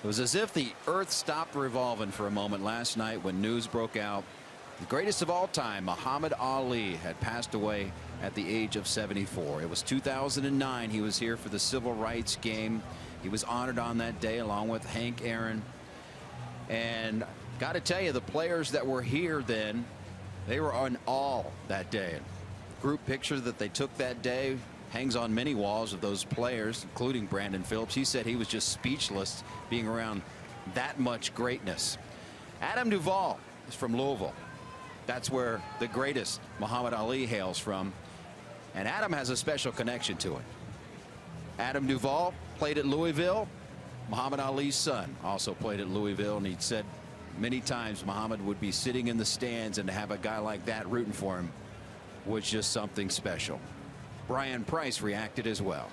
It was as if the earth stopped revolving for a moment last night when news broke out. The greatest of all time, Muhammad Ali, had passed away at the age of 74. It was 2009. He was here for the Civil Rights game. He was honored on that day along with Hank Aaron. And got to tell you, the players that were here then, they were in awe that day. Group picture that they took that day hangs on many walls of those players, including Brandon Phillips. He said he was just speechless being around that much greatness. Adam Duvall is from Louisville. That's where the greatest Muhammad Ali hails from. And Adam has a special connection to it. Adam Duvall played at Louisville. Muhammad Ali's son also played at Louisville, and he'd said many times Muhammad would be sitting in the stands, and to have a guy like that rooting for him was just something special. Bryan Price reacted as well.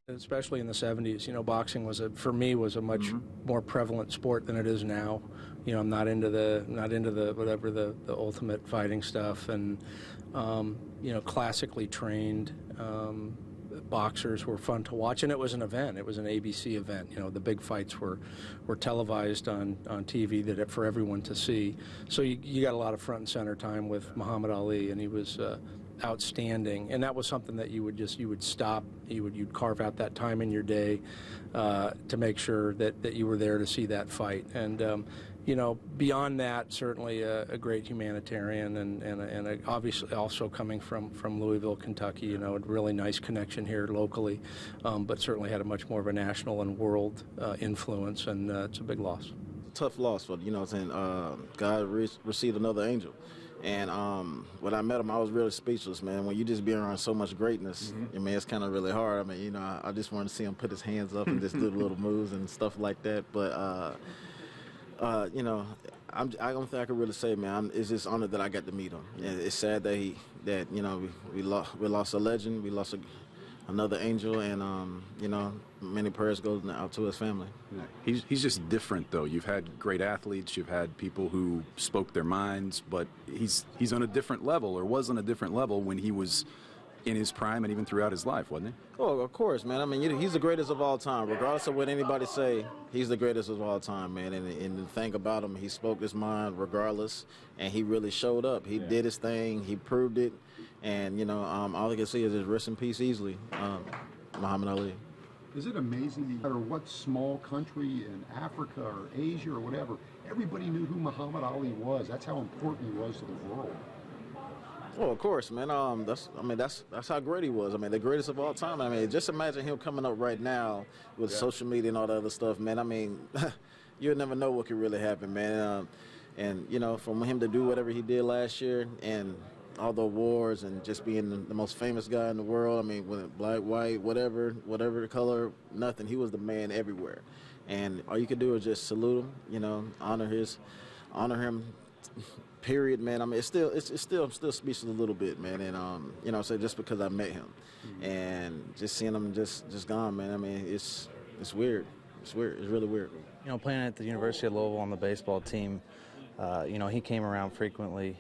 Especially in the 70s, you know, boxing was for me was a much more prevalent sport than it is now. You know, I'm not into the whatever the ultimate fighting stuff, and you know, classically trained boxers were fun to watch, and it was an event. It was an ABC event. You know, the big fights were televised on TV for everyone to see. So you got a lot of front and center time with Muhammad Ali, and he was outstanding. And that was something that you'd stop. You'd carve out that time in your day to make sure that you were there to see that fight. And you know, beyond that, certainly a great humanitarian, and obviously also coming from Louisville, Kentucky. You know, a really nice connection here locally, but certainly had a much more of a national and world influence, and it's a big loss. Tough loss for, you know what I'm saying, God received another angel. And when I met him, I was really speechless, man. When you just be around so much greatness, I mean, it's kind of really hard. I mean, you know, I just wanted to see him put his hands up and just do the little moves and stuff like that. But you know, I don't think I could really say, man. It's just honored that I got to meet him. It's sad that you know, we lost a legend, we lost another angel, and you know, many prayers go out to his family. He's just different, though. You've had great athletes, you've had people who spoke their minds, but he's on a different level, or was on a different level when he was in his prime and even throughout his life, wasn't he? Oh, of course, man. I mean, he's the greatest of all time. Regardless of what anybody say, he's the greatest of all time, man. And the thing about him, he spoke his mind regardless, and he really showed up. He did his thing. He proved it. And, you know, all I can see is just rest in peace easily, Muhammad Ali. Is it amazing, no matter what small country in Africa or Asia or whatever, everybody knew who Muhammad Ali was. That's how important he was to the world. Oh, of course, man. That's how great he was. I mean, the greatest of all time. I mean, just imagine him coming up right now with social media and all that other stuff, man. I mean, you'll never know what could really happen, man. And you know, from him to do whatever he did last year, and all the awards, and just being the most famous guy in the world. I mean, whether black, white, whatever the color, nothing. He was the man everywhere, and all you could do is just salute him. You know, honor him. Period, man. I mean, I'm still speechless a little bit, man. And you know, so just because I met him, and just seeing him just gone, man. I mean, it's weird. It's weird. It's really weird. You know, playing at the University of Louisville on the baseball team, you know, he came around frequently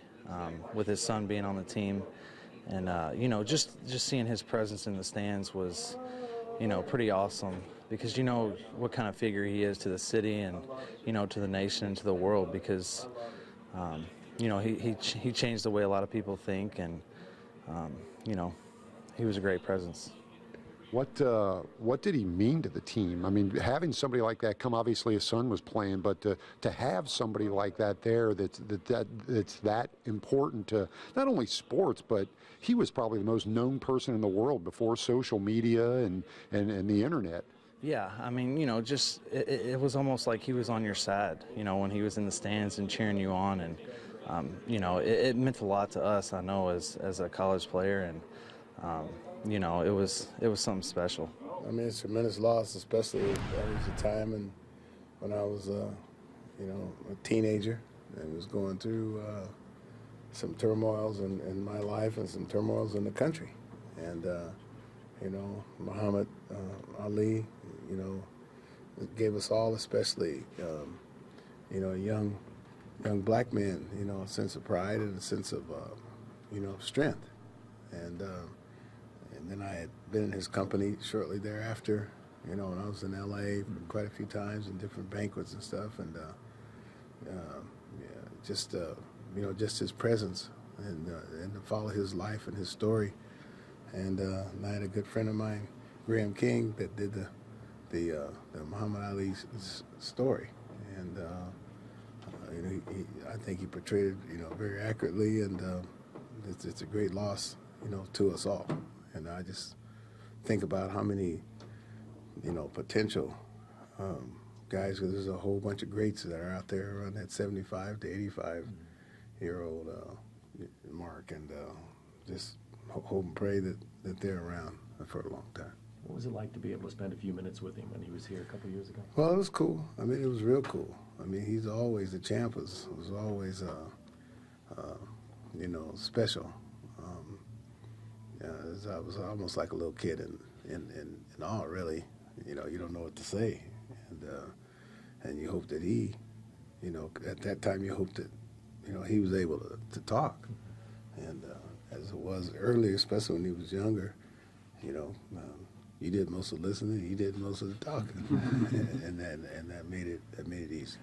with his son being on the team, and you know, just seeing his presence in the stands was, you know, pretty awesome, because you know what kind of figure he is to the city, and you know, to the nation and to the world, because you know, he changed the way a lot of people think, and you know, he was a great presence. What did he mean to the team? I mean, having somebody like that come, obviously his son was playing, but to have somebody like that there that's that important to not only sports, but he was probably the most known person in the world before social media and the internet. Yeah, I mean, you know, just it was almost like he was on your side, you know, when he was in the stands and cheering you on, and you know, it meant a lot to us, I know, as a college player, and you know, it was something special. I mean, it's a tremendous loss, especially at the time and when I was, you know, a teenager and was going through some turmoils in my life and some turmoils in the country, and you know, Muhammad Ali, you know, gave us all, especially, you know, young black men, you know, a sense of pride and a sense of, you know, strength. And then I had been in his company shortly thereafter, you know, when I was in L.A. quite a few times in different banquets and stuff, and just you know, just his presence and to follow his life and his story. And I had a good friend of mine, Graham King, that did the Muhammad Ali story, and you know, I think he portrayed it, you know, very accurately, and it's a great loss, you know, to us all. And I just think about how many, you know, potential guys, because there's a whole bunch of greats that are out there around that 75 to 85-year-old mark, and just hope and pray that they're around for a long time. What was it like to be able to spend a few minutes with him when he was here a couple years ago? Well, it was cool. I mean, it was real cool. I mean, he's always, the champ was always, you know, special. I was almost like a little kid in awe, really. You know, you don't know what to say. And you hope that he, you know, at that time you hope that, you know, he was able to talk. And as it was earlier, especially when he was younger, you know, you did most of the listening, he did most of the talking, and that made it easy.